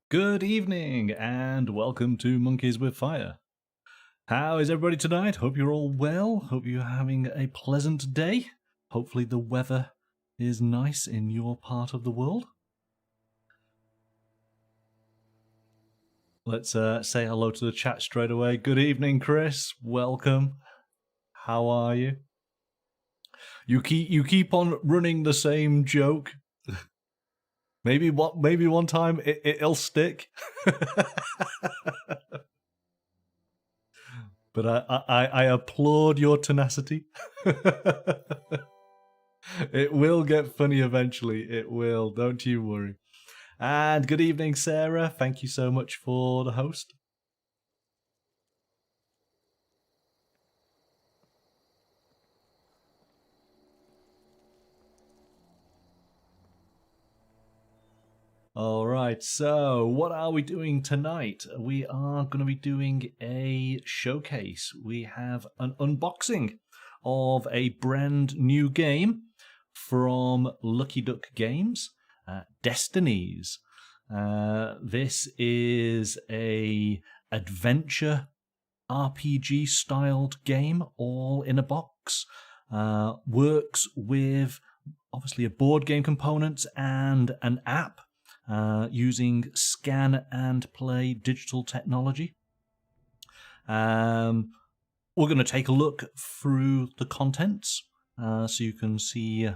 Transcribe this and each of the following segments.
Good evening and welcome to Monkeys with Fire. How is everybody tonight? Hope you're all well. Hope you're having a pleasant day. Hopefully the weather is nice in your part of the world. Let's say hello to the chat straight away. Good evening, Chris. Welcome. How are you? You keep on running the same joke. Maybe one time it'll stick. But I applaud your tenacity. It will get funny eventually. It will. Don't you worry. And good evening, Sarah. Thank you so much for the host. All right, so what are we doing tonight? We are going to be doing a showcase. We have an unboxing of a brand new game from Lucky Duck Games, Destinies. This is a adventure RPG styled game, all in a box. Works with obviously a board game component and an app. Using scan and play digital technology. We're going to take a look through the contents so you can see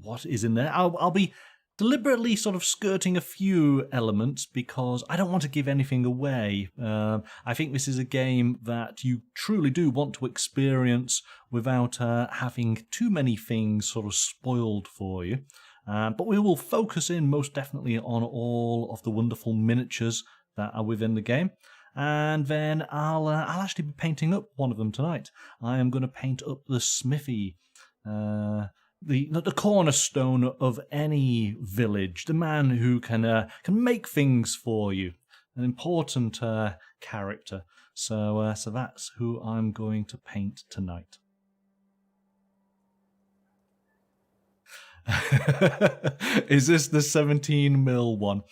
what is in there. I'll be deliberately sort of skirting a few elements because I don't want to give anything away. I think this is a game that you truly do want to experience without having too many things sort of spoiled for you. But we will focus in most definitely on all of the wonderful miniatures that are within the game. And then I'll actually be painting up one of them tonight. I am going to paint up the smithy, the cornerstone of any village, the man who can make things for you, an important character. So that's who I'm going to paint tonight. Is this the 17mm one?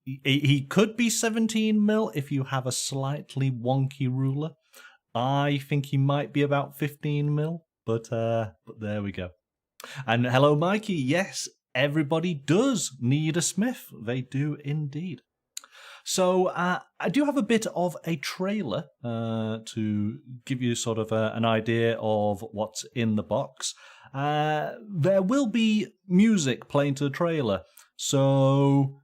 He could be 17mm if you have a slightly wonky ruler. I think he might be about 15mm, but there we go. And hello, Mikey. Yes, everybody does need a smith. They do indeed. So I do have a bit of a trailer to give you sort of an idea of what's in the box. There will be music playing to the trailer. So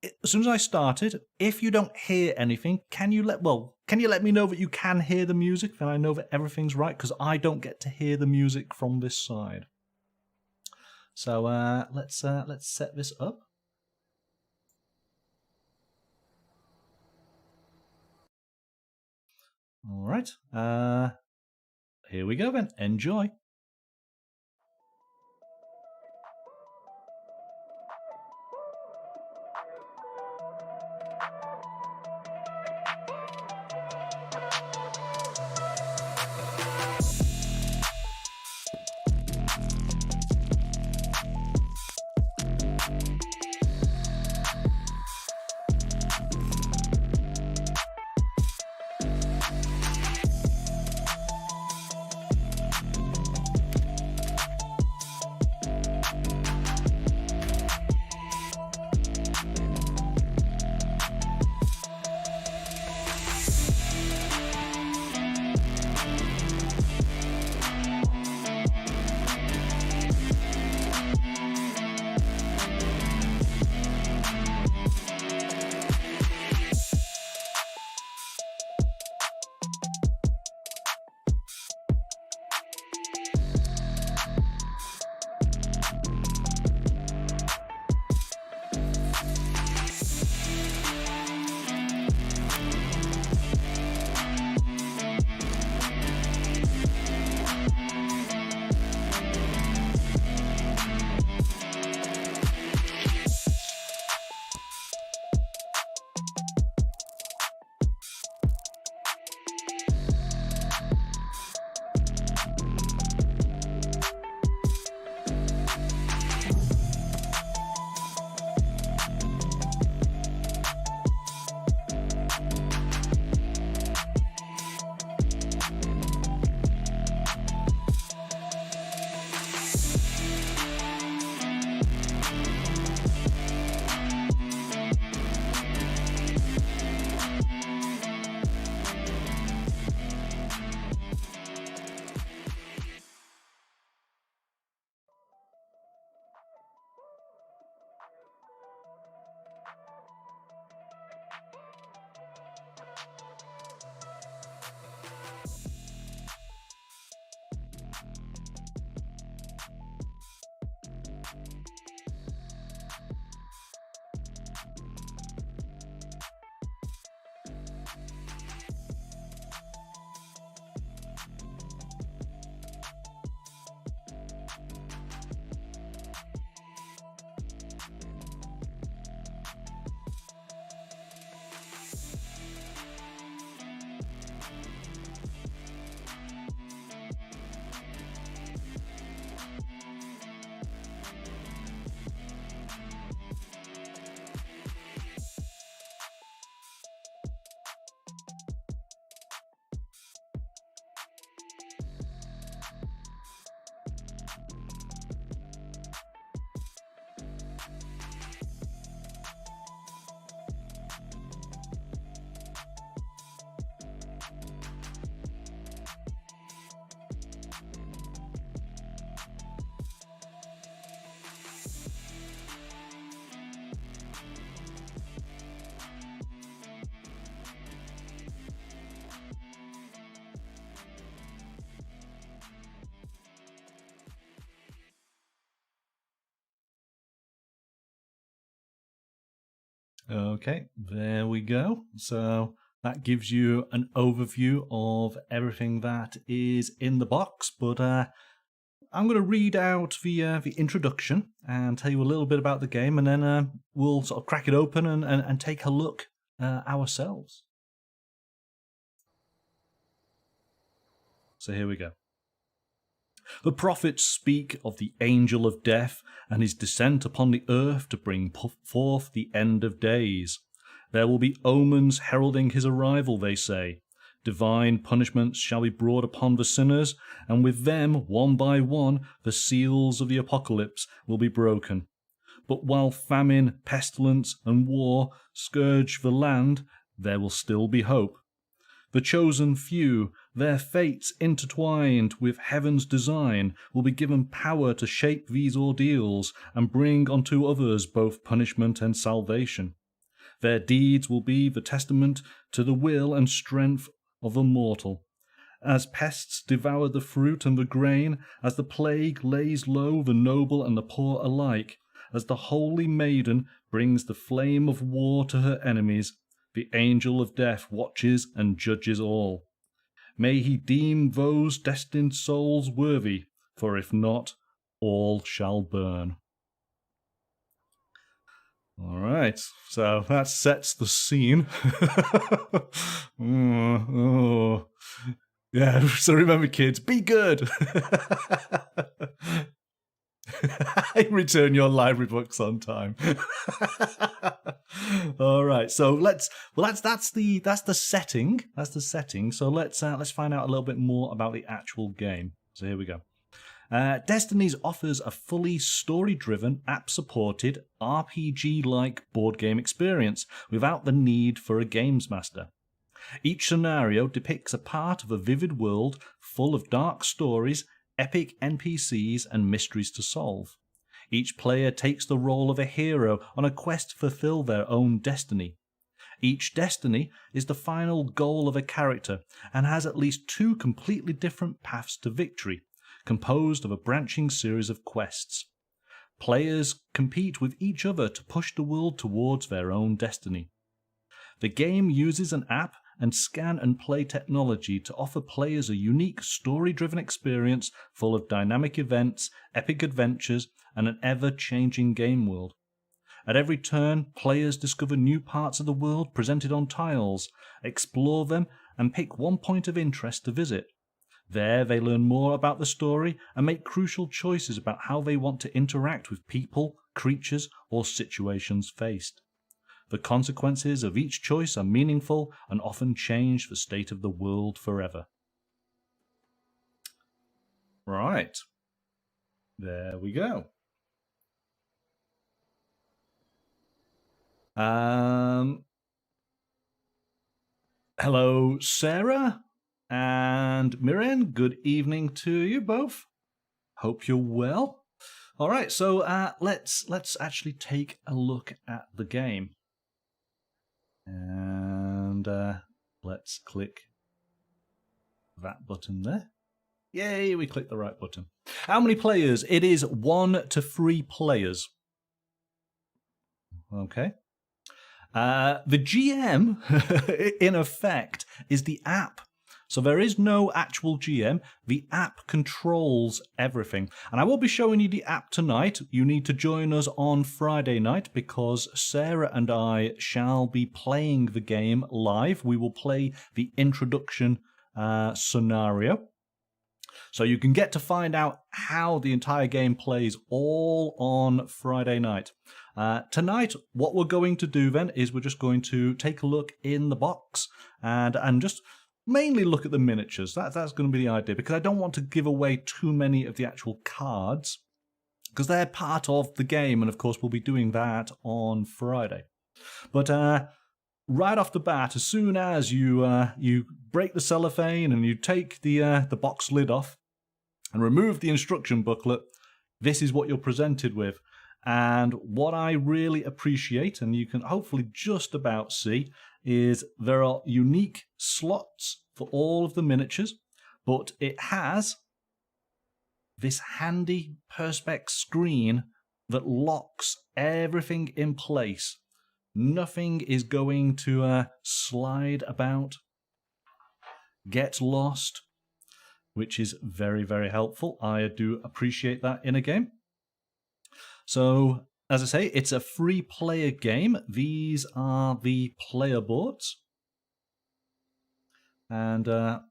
as soon as I started, if you don't hear anything, can you let me know that you can hear the music? Then I know that everything's right, because I don't get to hear the music from this side. So let's set this up. All right. Here we go then. Enjoy. Okay, there we go. So that gives you an overview of everything that is in the box, but I'm going to read out the introduction and tell you a little bit about the game, and then we'll sort of crack it open and take a look ourselves. So here we go. The prophets speak of the angel of death and his descent upon the earth to bring forth the end of days. There will be omens heralding his arrival, they say. Divine punishments shall be brought upon the sinners, and with them, one by one, the seals of the apocalypse will be broken. But while famine, pestilence, and war scourge the land, there will still be hope. The chosen few, their fates intertwined with heaven's design, will be given power to shape these ordeals and bring unto others both punishment and salvation. Their deeds will be the testament to the will and strength of the mortal. As pests devour the fruit and the grain, as the plague lays low the noble and the poor alike, as the holy maiden brings the flame of war to her enemies, the angel of death watches and judges all. May he deem those destined souls worthy, for if not, all shall burn. All right, so that sets the scene. Yeah, so remember, kids, be good. Return your library books on time. All right, so that's the setting. That's the setting. So let's find out a little bit more about the actual game. So here we go. Destinies offers a fully story-driven, app-supported, RPG-like board game experience without the need for a games master. Each scenario depicts a part of a vivid world full of dark stories, epic NPCs, and mysteries to solve. Each player takes the role of a hero on a quest to fulfill their own destiny. Each destiny is the final goal of a character and has at least 2 completely different paths to victory, composed of a branching series of quests. Players compete with each other to push the world towards their own destiny. The game uses an app and scan and play technology to offer players a unique story-driven experience full of dynamic events, epic adventures, and an ever-changing game world. At every turn, players discover new parts of the world presented on tiles, explore them, and pick one point of interest to visit. There, they learn more about the story and make crucial choices about how they want to interact with people, creatures, or situations faced. The consequences of each choice are meaningful and often change the state of the world forever. Right. There we go. Hello, Sarah and Miren. Good evening to you both. Hope you're well. All right, so let's actually take a look at the game. And let's click that button there. Yay, we clicked the right button. How many players? It is 1 to 3 players. Okay. The GM, in effect, is the app. So there is no actual GM. The app controls everything. And I will be showing you the app tonight. You need to join us on Friday night because Sarah and I shall be playing the game live. We will play the introduction scenario. So you can get to find out how the entire game plays all on Friday night. Tonight, what we're going to do then is we're just going to take a look in the box and just mainly look at the miniatures. That's going to be the idea, because I don't want to give away too many of the actual cards, because they're part of the game, and of course we'll be doing that on Friday. But right off the bat, as soon as you break the cellophane and you take the box lid off and remove the instruction booklet, this is what you're presented with. And what I really appreciate, and you can hopefully just about see, is there are unique slots for all of the miniatures, but it has this handy perspex screen that locks everything in place. Nothing is going to slide about, get lost, which is very, very helpful. I do appreciate that in a game. So, as I say, it's a free player game. These are the player boards. And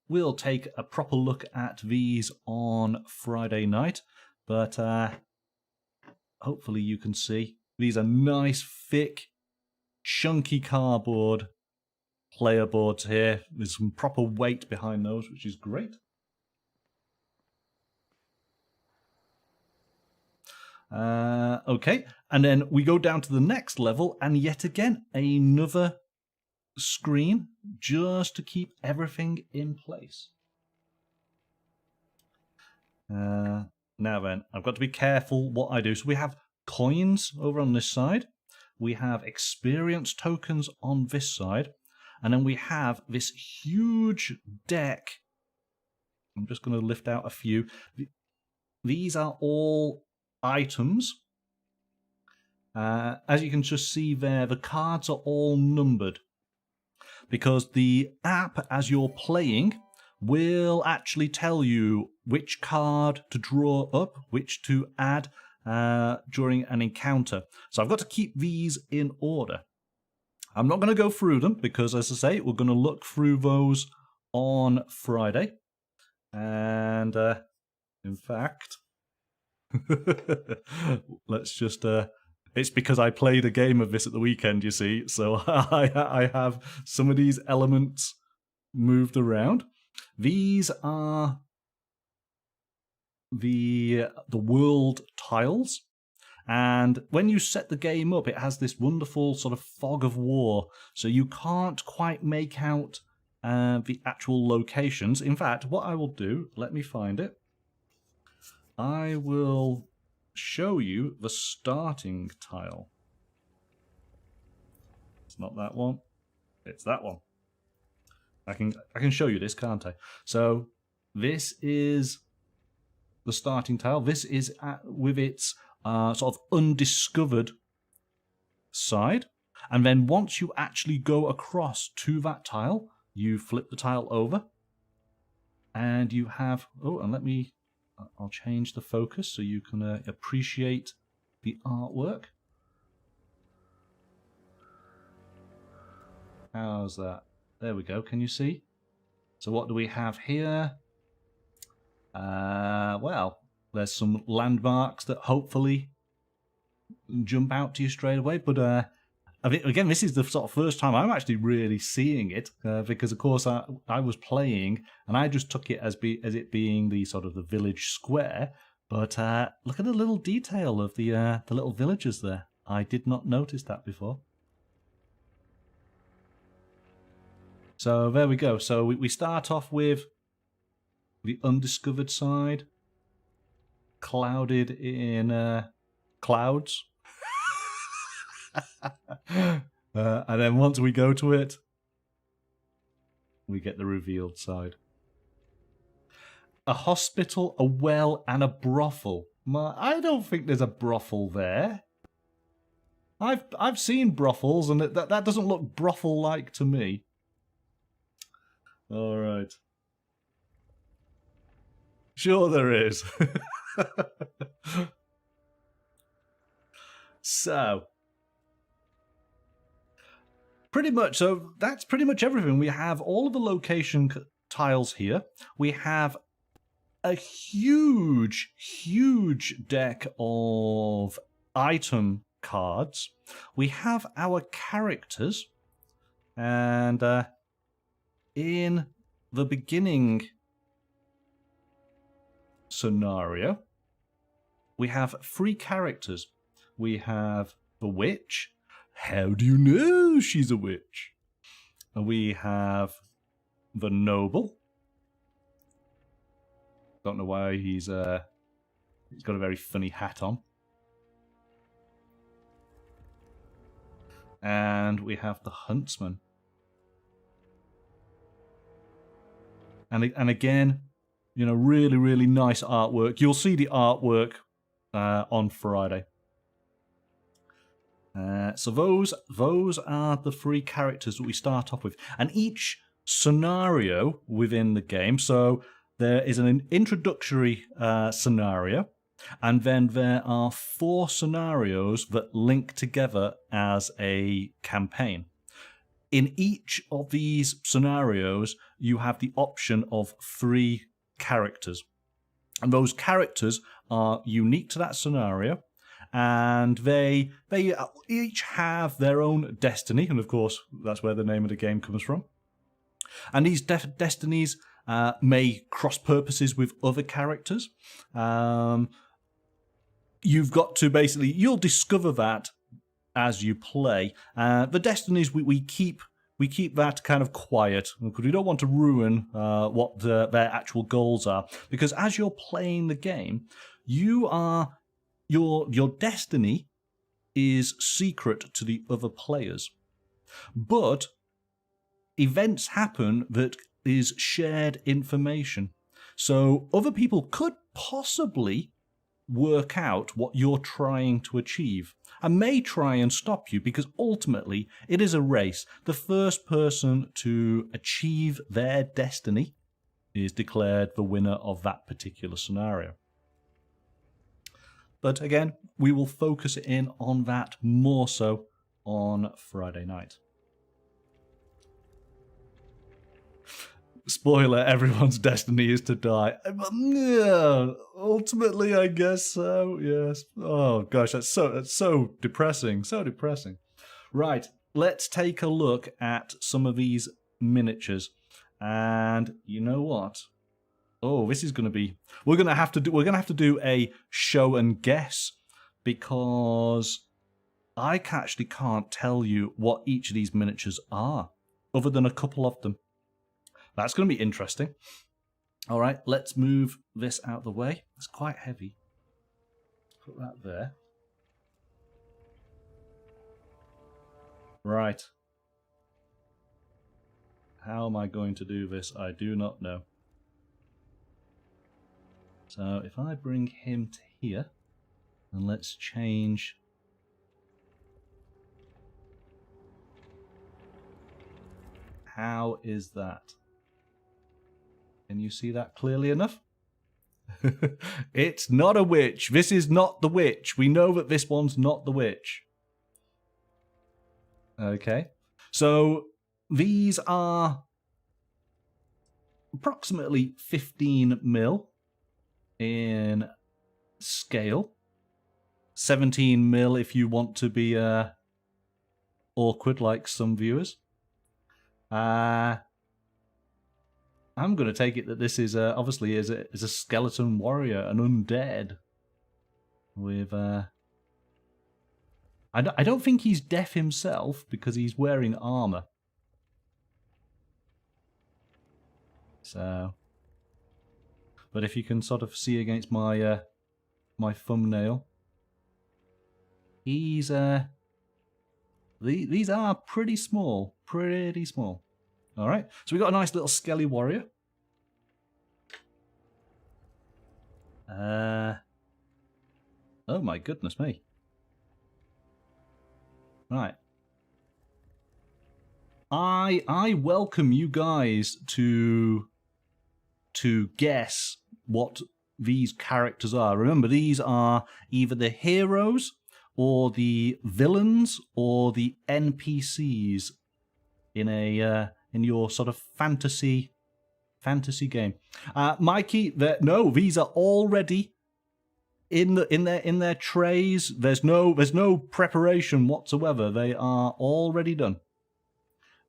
we'll take a proper look at these on Friday night. But hopefully you can see. These are nice, thick, chunky cardboard player boards here. There's some proper weight behind those, which is great. Okay, and then we go down to the next level, and yet again, another screen just to keep everything in place. Now then, I've got to be careful what I do. So we have coins over on this side. We have experience tokens on this side. And then we have this huge deck. I'm just going to lift out a few. These are all items. As you can just see there, the cards are all numbered. Because the app, as you're playing, will actually tell you which card to draw up, which to add during an encounter. So I've got to keep these in order. I'm not going to go through them because, as I say, we're going to look through those on Friday. And, in fact, let's just... it's because I played a game of this at the weekend, you see, so I have some of these elements moved around. These are the world tiles, and when you set the game up, it has this wonderful sort of fog of war, so you can't quite make out the actual locations. In fact, what I will do, let me find it. I will show you the starting tile. It's not that one. It's that one. I can show you this, can't I? So this is the starting tile. This is with its sort of undiscovered side. And then once you actually go across to that tile, you flip the tile over. And you have... Oh, and I'll change the focus so you can appreciate the artwork. How's that? There we go. Can you see? So what do we have here? Well, there's some landmarks that hopefully jump out to you straight away. But I think, again, this is the sort of first time I'm actually really seeing it because, of course, I was playing and I just took it as it being the sort of the village square. But look at the little detail of the little villagers there. I did not notice that before. So there we go. So we start off with the undiscovered side, clouded in clouds. And then once we go to it, we get the revealed side. A hospital, a well, and a brothel. I don't think there's a brothel there. I've seen brothels, and that doesn't look brothel-like to me. All right. Sure there is. So, pretty much, so that's pretty much everything. We have all of the location tiles here. We have a huge, huge deck of item cards. We have our characters, and in the beginning scenario, we have 3 characters. We have the witch. How do you know she's a witch? And we have the noble. Don't know why he's got a very funny hat on. And we have the huntsman. And again, you know, really, really nice artwork. You'll see the artwork on Friday. So those are the three characters that we start off with, and each scenario within the game. So there is an introductory scenario, and then there are 4 scenarios that link together as a campaign. In each of these scenarios, you have the option of 3 characters, and those characters are unique to that scenario. And they each have their own destiny, and of course that's where the name of the game comes from. And these destinies may cross purposes with other characters. You've got to you'll discover that as you play. The destinies we keep that kind of quiet because we don't want to ruin what their actual goals are. Because as you're playing the game, your destiny is secret to the other players. But events happen that is shared information. So other people could possibly work out what you're trying to achieve and may try and stop you, because ultimately it is a race. The first person to achieve their destiny is declared the winner of that particular scenario. But again, we will focus in on that more so on Friday night. Spoiler, everyone's destiny is to die. Yeah, ultimately, I guess so, yes. Oh gosh, that's so depressing, so depressing. Right, let's take a look at some of these miniatures. And you know what? Oh, this is going to be... We're going to have to do a show and guess, because I actually can't tell you what each of these miniatures are, other than a couple of them. That's going to be interesting. All right, let's move this out the way. It's quite heavy. Put that there. Right. How am I going to do this? I do not know. So if I bring him to here, and let's change... How is that? Can you see that clearly enough? It's not a witch. This is not the witch. We know that this one's not the witch. Okay. So these are approximately 15 mil in scale. 17 mil if you want to be awkward like some viewers. I'm going to take it that this is obviously is a skeleton warrior, an undead. With I don't think he's deaf himself because he's wearing armor. So, but if you can sort of see against my my thumbnail, he's these are pretty small, pretty small. All right, so we got a nice little skelly warrior. Oh my goodness me. Right. I welcome you guys to guess what these characters are. Remember, these are either the heroes or the villains or the NPCs in a in your sort of fantasy game. Mikey, no, these are already in their trays. There's no preparation whatsoever. They are already done.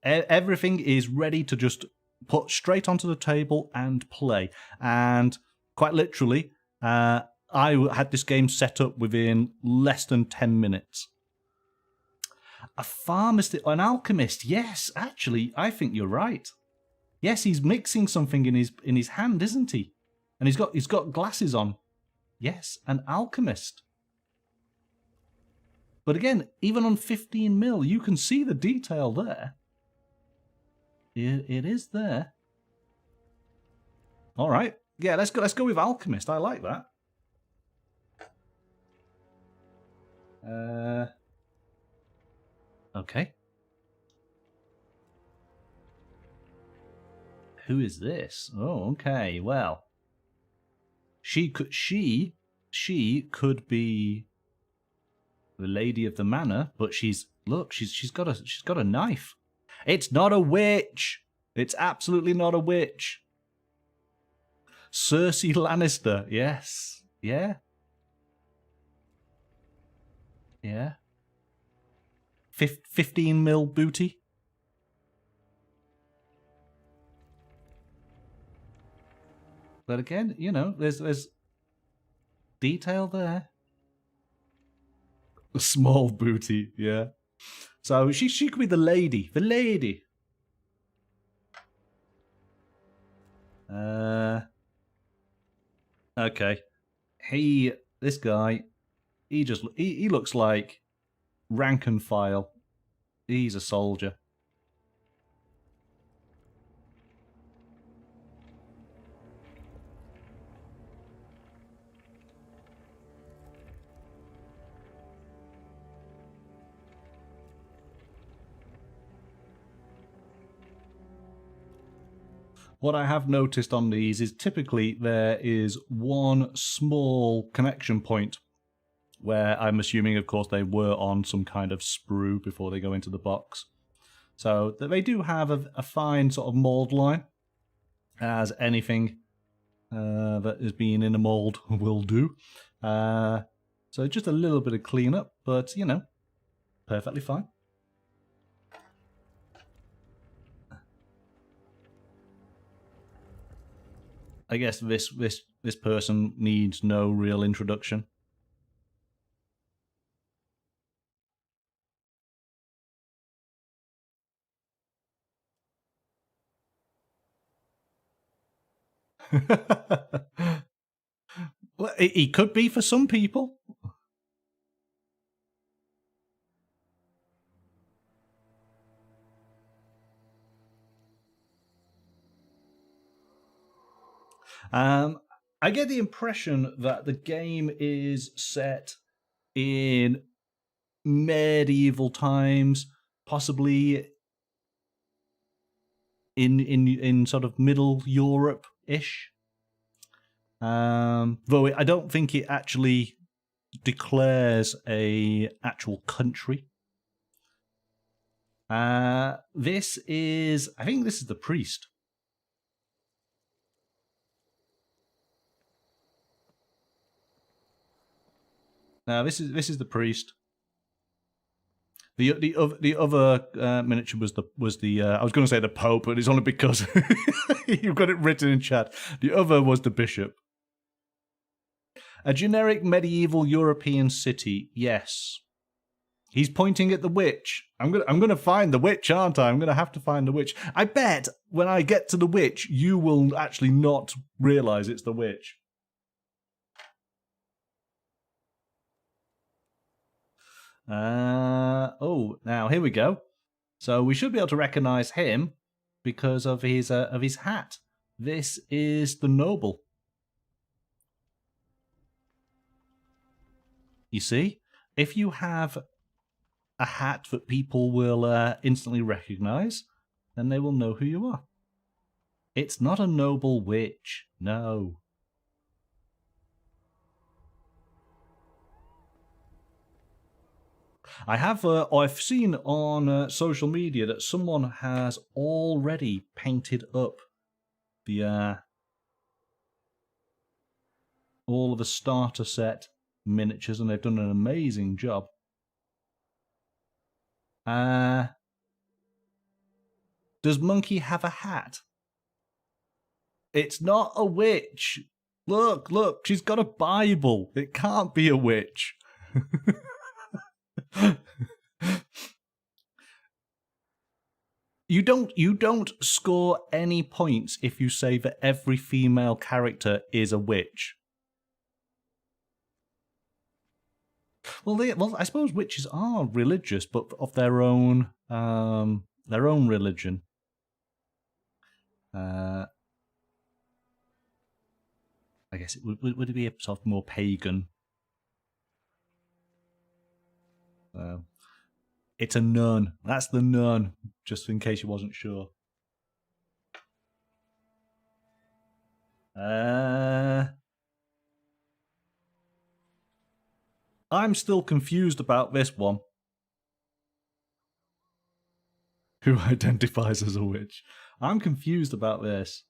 Everything is ready to just put straight onto the table and play. And quite literally, I had this game set up within less than 10 minutes. A pharmacist, an alchemist. Yes, actually, I think you're right. Yes, he's mixing something in his hand, isn't he? And he's got glasses on. Yes, an alchemist. But again, even on 15 mil, you can see the detail there. It is there. All right. Yeah, let's go with alchemist. I like that. Okay. Who is this? Oh, okay. Well, she could be the lady of the manor, but she's got a knife. It's not a witch. It's absolutely not a witch. Cersei Lannister. Yes. Yeah. Yeah. 15 mil booty. But again, you know, there's detail there. A small booty, yeah. So she could be the lady. The lady. Okay. This guy, he looks like rank and file. He's a soldier. What I have noticed on these is typically there is one small connection point where I'm assuming, of course, they were on some kind of sprue before they go into the box. So they do have a fine sort of mold line, as anything that has been in a mold will do. So just a little bit of cleanup, but, you know, perfectly fine. I guess this person needs no real introduction. Well, he could be for some people. I get the impression that the game is set in medieval times, possibly in sort of Middle Europe-ish. Though I don't think it actually declares a actual country. I think this is the priest. Now this is the priest. The other miniature was the I was going to say the Pope, but it's only because you've got it written in chat. The other was the bishop. A generic medieval European city, yes. He's pointing at the witch. I'm gonna find the witch, aren't I? I'm gonna have to find the witch. I bet when I get to the witch, you will actually not realize it's the witch. Now here we go. So we should be able to recognize him because of his hat. This is the noble. You see, if you have a hat that people will instantly recognize, then they will know who you are. It's not a noble witch, no. I've seen on social media that someone has already painted up the all of the starter set miniatures, and they've done an amazing job. Does Monkey have a hat? It's not a witch. Look, she's got a Bible. It can't be a witch. You don't score any points if you say that every female character is a witch. Well, I suppose witches are religious, but of their own religion. I guess would it be a sort of more pagan? It's a nun. That's the nun, just in case you wasn't sure. I'm still confused about this one. Who identifies as a witch? I'm confused about this.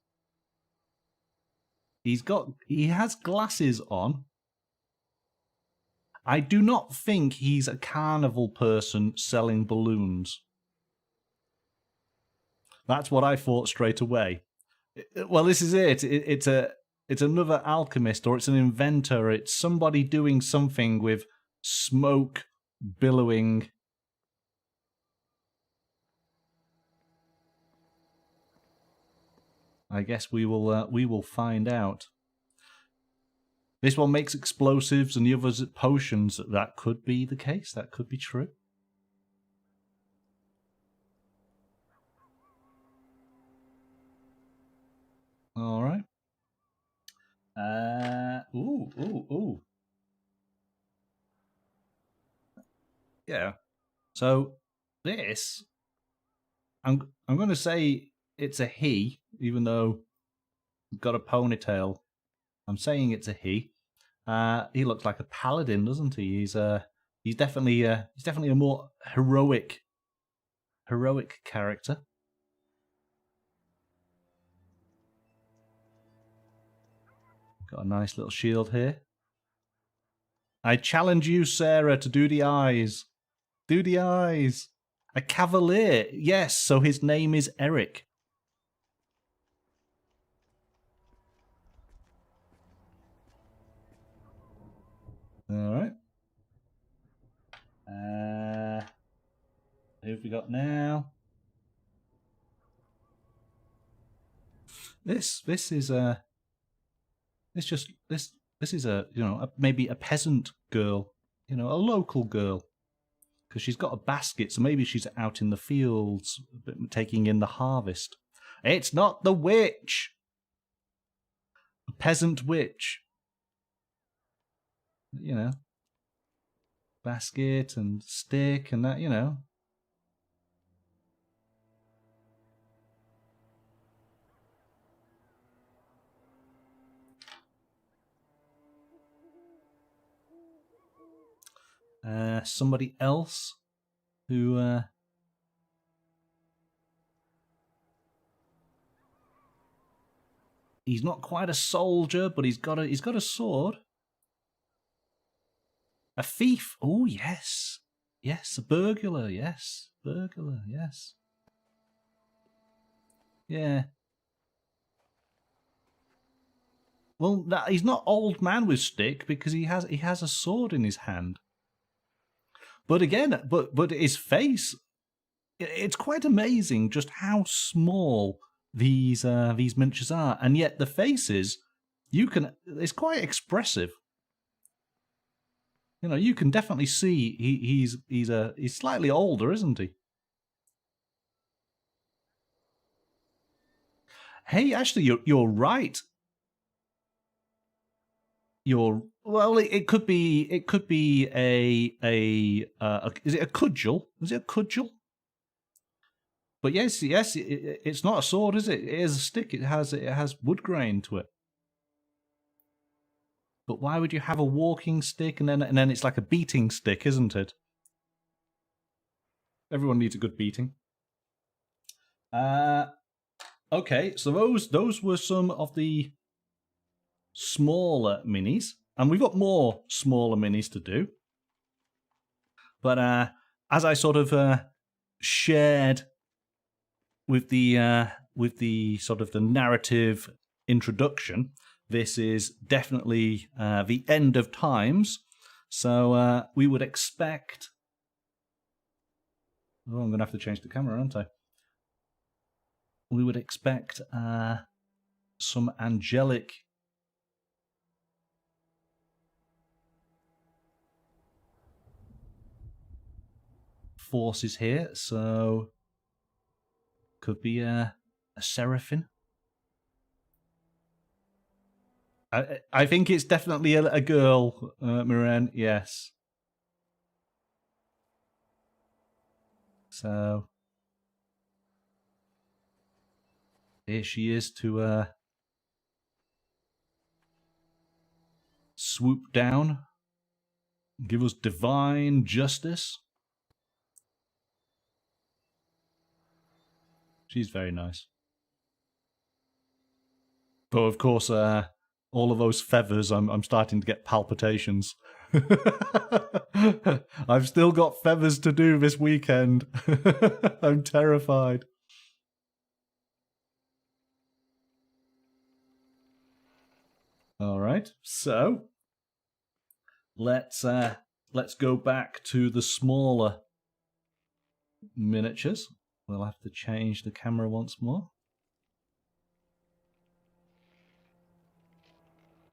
He has glasses on. I do not think he's a carnival person selling balloons. That's what I thought straight away. Well, this is it. It's another alchemist, or it's an inventor. It's somebody doing something with smoke billowing. I guess we will find out. This one makes explosives and the others potions. That could be the case. That could be true. All right. Ooh. Yeah. So this, I'm going to say it's a he, even though he's got a ponytail. I'm saying it's a he. He looks like a paladin, doesn't he? He's definitely a more heroic character. Got a nice little shield here. I challenge you, Sarah, to do the eyes. Do the eyes. A cavalier. Yes, so his name is Eric. All right. Who have we got now? This is a maybe a peasant girl, a local girl, because she's got a basket, so maybe she's out in the fields taking in the harvest. It's not the witch. A peasant witch. Basket and stick and that, somebody else who he's not quite a soldier, but he's got a sword. A thief. Oh yes. Yes, a burglar, yes. Burglar, yes. Yeah. Well, he's not old man with stick because he has a sword in his hand. But again, but his face, it's quite amazing just how small these miniatures are, and yet the faces, it's quite expressive. You can definitely see he's slightly older, isn't he? Hey, actually, you're right. It could be a is it a cudgel? Is it a cudgel? But yes, it's not a sword, is it? It is a stick. It has wood grain to it. But why would you have a walking stick and then it's like a beating stick, isn't it? Everyone needs a good beating. Okay, so those were some of the smaller minis, and we've got more smaller minis to do. But as I sort of shared with the sort of the narrative introduction, this is definitely the end of times. So we would expect. Oh, I'm going to have to change the camera, aren't I? We would expect some angelic forces here, so could be a seraphim. I think it's definitely a girl, Miran. Yes. So here she is to swoop down, give us divine justice. She's very nice. But of course, all of those feathers, I'm starting to get palpitations. I've still got feathers to do this weekend. I'm terrified. All right, so let's go back to the smaller miniatures. We'll have to change the camera once more.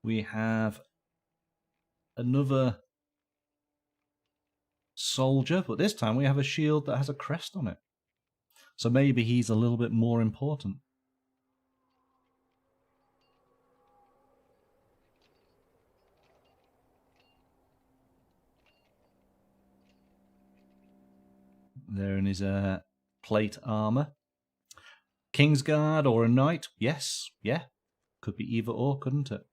We have another soldier, but this time we have a shield that has a crest on it. So maybe he's a little bit more important. There in his plate armor. Kingsguard or a knight? Yes, yeah. Could be either or, couldn't it?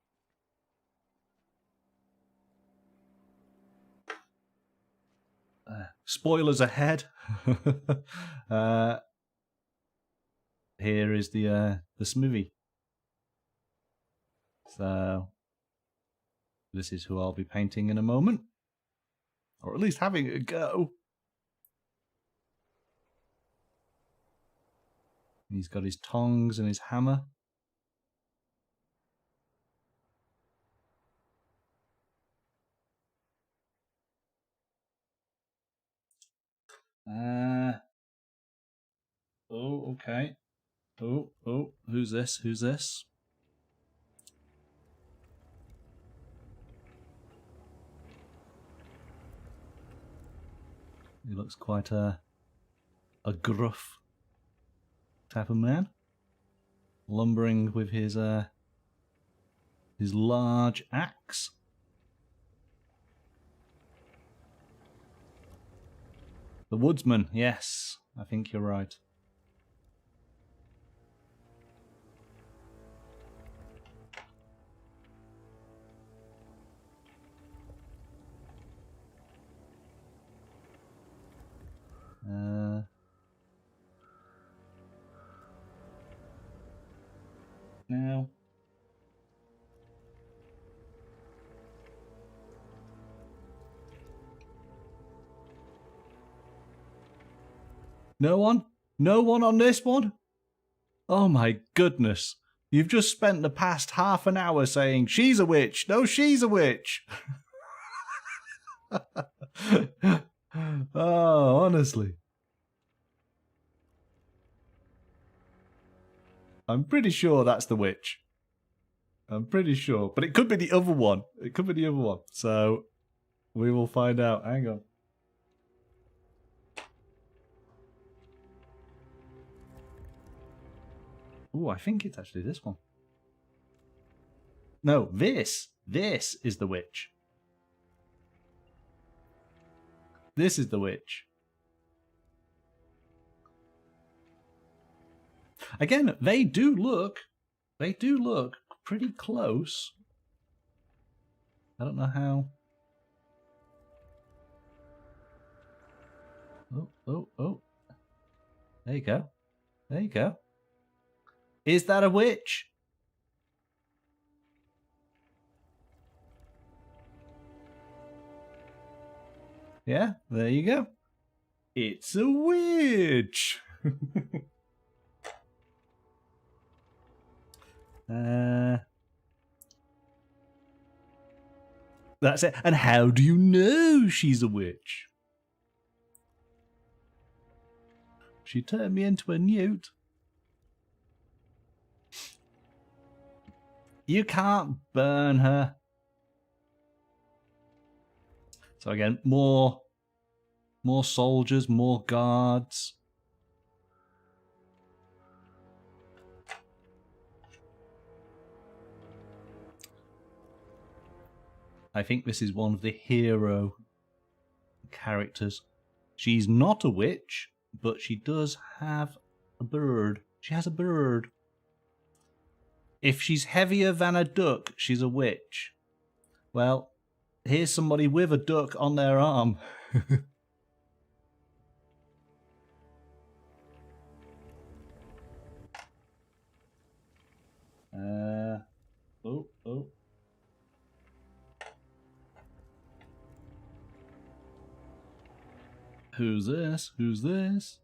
Spoilers ahead. Here is the smithy. So this is who I'll be painting in a moment, or at least having a go. He's got his tongs and his hammer. Oh, okay. Oh, who's this? Who's this? He looks quite a gruff type of man, lumbering with his large axe. The woodsman, yes, I think you're right. Now. No one? No one on this one? Oh my goodness. You've just spent the past half an hour saying, she's a witch. No, she's a witch. Oh, honestly. I'm pretty sure that's the witch. I'm pretty sure. But it could be the other one. It could be the other one. So we will find out. Hang on. Oh, I think it's actually this one. No, this. This is the witch. This is the witch. Again, they do look pretty close. I don't know how. Oh. There you go. There you go. Is that a witch? Yeah, there you go. It's a witch. That's it. And how do you know she's a witch? She turned me into a newt. You can't burn her. So again, more soldiers, more guards. I think this is one of the hero characters. She's not a witch, but she does have a bird. She has a bird. If she's heavier than a duck, she's a witch. Well, here's somebody with a duck on their arm. Oh. Who's this? Who's this?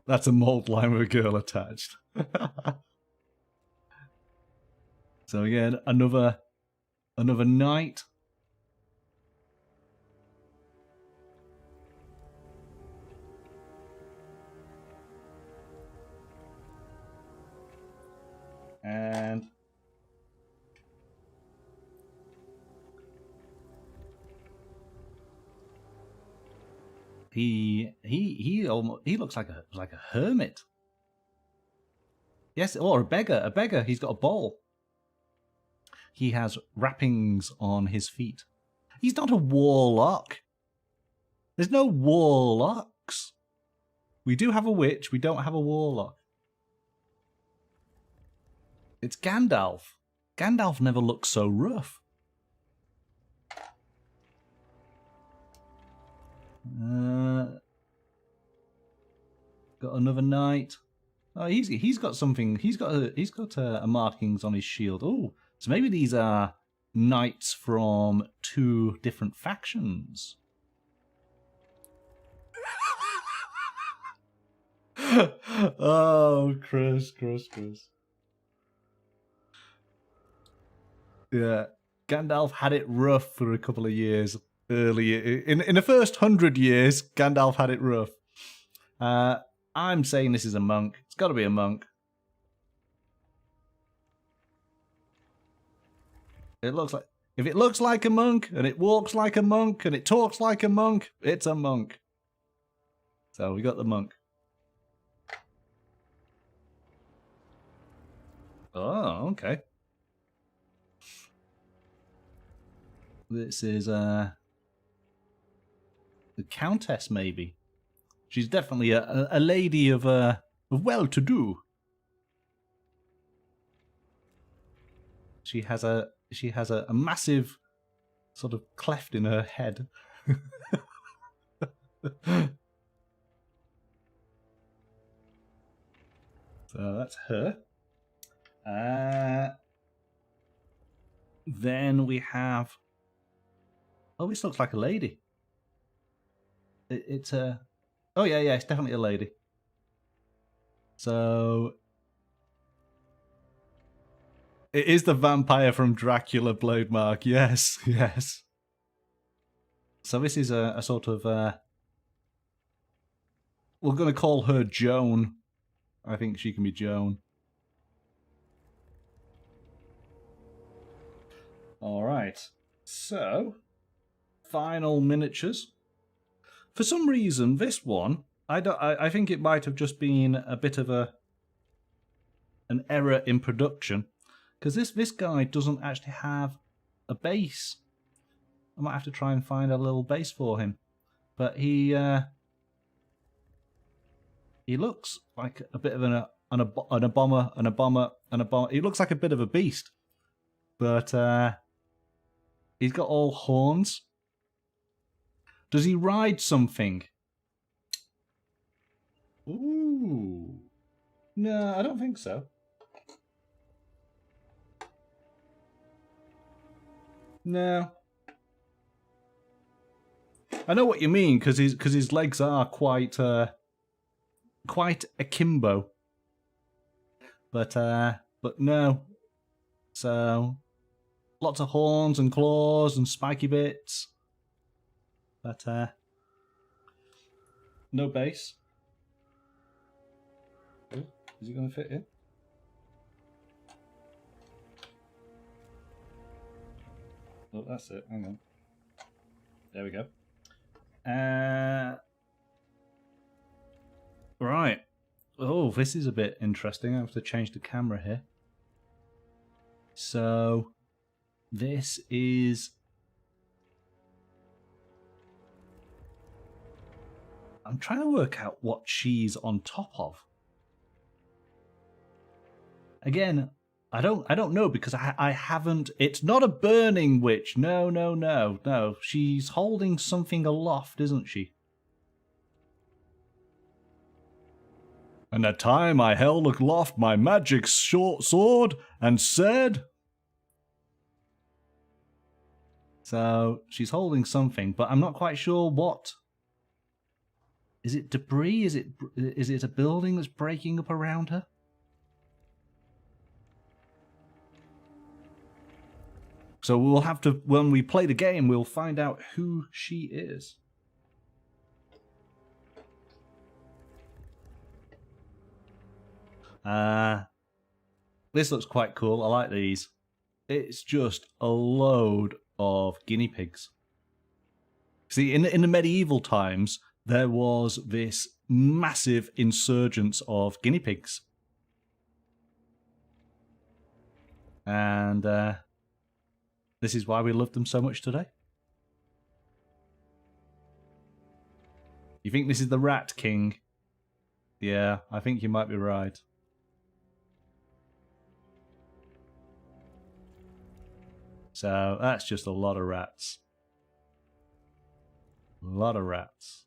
That's a mold line with a girl attached. So again, another night. And he looks like a hermit. Yes, or a beggar. A beggar. He's got a bowl. He has wrappings on his feet. He's not a warlock. There's no warlocks. We do have a witch. We don't have a warlock. It's Gandalf. Gandalf never looks so rough. Got another knight. Oh, he's got something. He's got a markings on his shield. Oh, so maybe these are knights from 2 different factions. Oh, Chris. Yeah, Gandalf had it rough for a couple of years earlier. In the first 100 years, Gandalf had it rough. I'm saying this is a monk. It's got to be a monk. It looks like... If it looks like a monk, and it walks like a monk, and it talks like a monk, it's a monk. So we got the monk. Oh, okay. This is the Countess, maybe. She's definitely a lady of well-to-do. She has a massive sort of cleft in her head. So that's her. Then we have... Oh, this looks like a lady. It's a... Oh, yeah, it's definitely a lady. So... It is the vampire from Dracula blade mark. Yes. So this is a sort of... We're going to call her Joan. I think she can be Joan. Alright. So... Final miniatures. For some reason, this one, I think it might have just been a bit of an error in production, because this guy doesn't actually have a base. I might have to try and find a little base for him, but he looks like a bit of an bomber. He looks like a bit of a beast, but he's got all horns. Does he ride something? Ooh. No, I don't think so. No. I know what you mean, because his legs are quite akimbo. But no. So lots of horns and claws and spiky bits. But no base. Is he going to fit in? Oh, that's it. Hang on. There we go. Right. Oh, this is a bit interesting. I have to change the camera here. So, this is... I'm trying to work out what she's on top of. Again, I don't know because I haven't. It's not a burning witch. No. She's holding something aloft, isn't she? And at time I held aloft my magic short sword and said. So she's holding something, but I'm not quite sure what. Is it debris? Is it a building that's breaking up around her? So we'll have to, when we play the game, we'll find out who she is. This looks quite cool. I like these. It's just a load of guinea pigs. See, in the medieval times, there was this massive insurgence of guinea pigs. And this is why we love them so much today. You think this is the Rat King? Yeah, I think you might be right. So that's just a lot of rats. A lot of rats.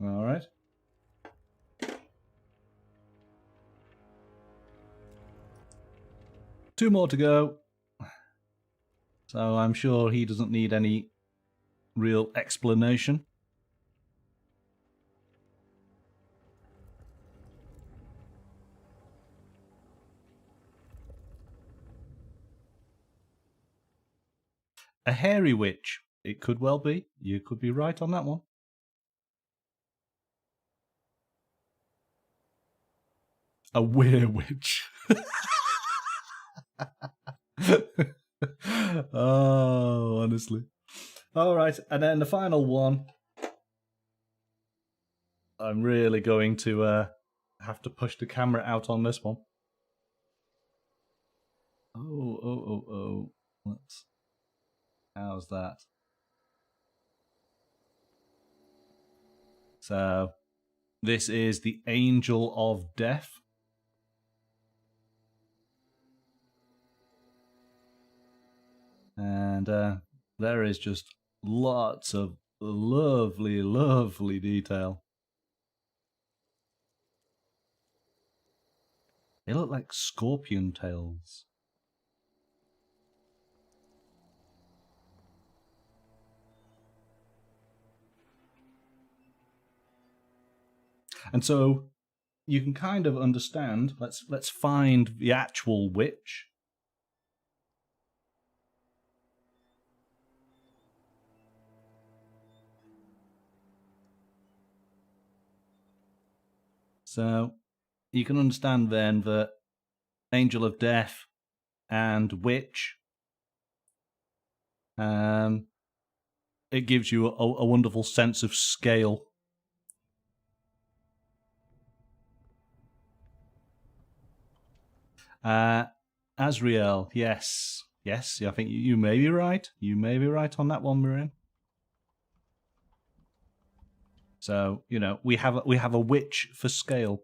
All right. Two more to go. So I'm sure he doesn't need any real explanation. A hairy witch. It could well be. You could be right on that one. A were-witch. Oh, honestly. All right, and then the final one. I'm really going to have to push the camera out on this one. Oh. How's that? So, this is the Angel of Death. And there is just lots of lovely, lovely detail. They look like scorpion tails. And so you can kind of understand. Let's find the actual witch. So you can understand then that Angel of Death and Witch, it gives you a wonderful sense of scale. Azrael, yes, I think you may be right. You may be right on that one, Marin. So, you know, we have a witch for scale.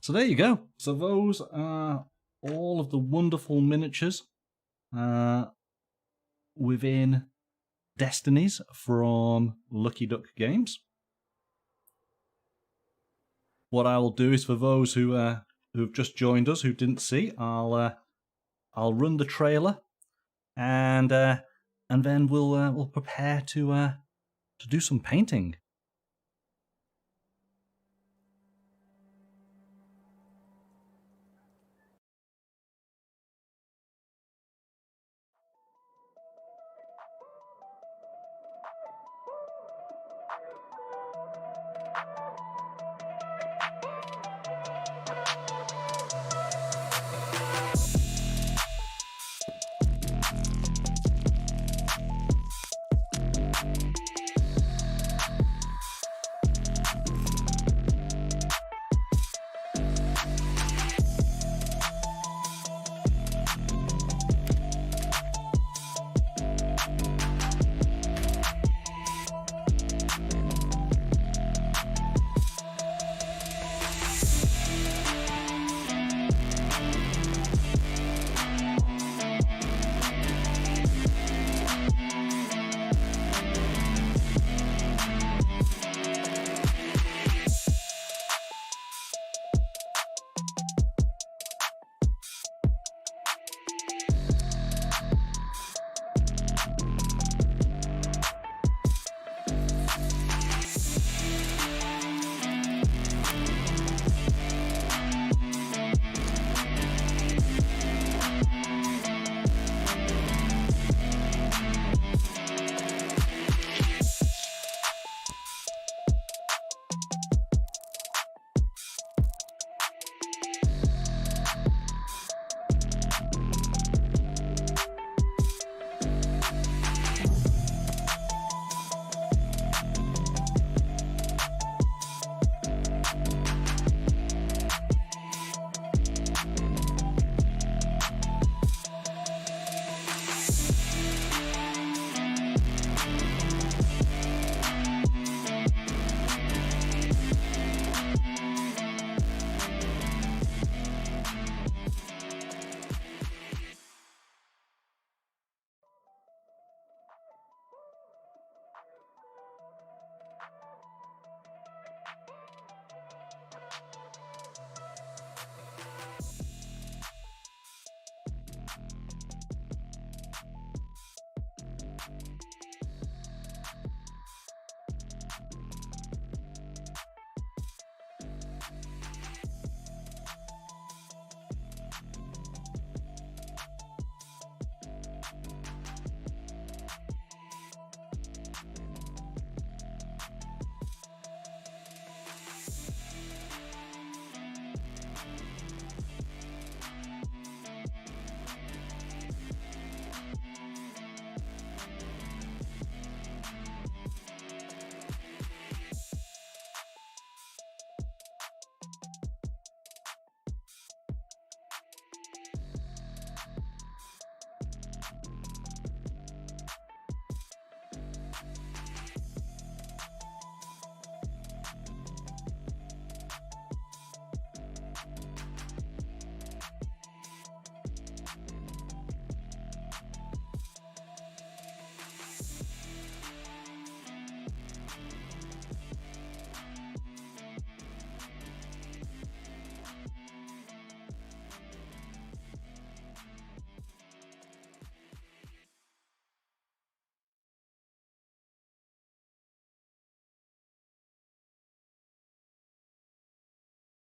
So there you go. So those are all of the wonderful miniatures within Destinies from Lucky Duck Games. What I will do is, for those who've just joined us who didn't see, I'll run the trailer, and then we'll prepare to do some painting.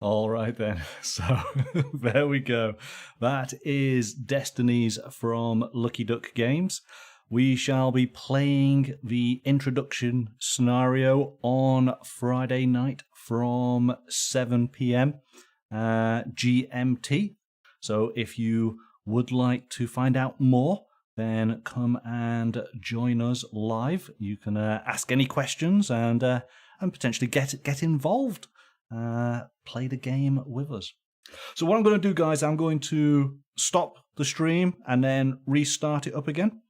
All right then. So there we go. That is Destinies from Lucky Duck Games. We shall be playing the introduction scenario on Friday night from 7 p.m. GMT. So if you would like to find out more, then come and join us live. You can ask any questions and potentially get involved. Play the game with us. So what I'm going to do, guys, I'm going to stop the stream and then restart it up again.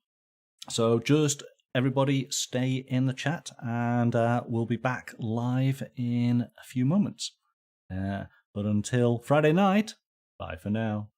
So just everybody stay in the chat, and we'll be back live in a few moments. But until Friday night, bye for now.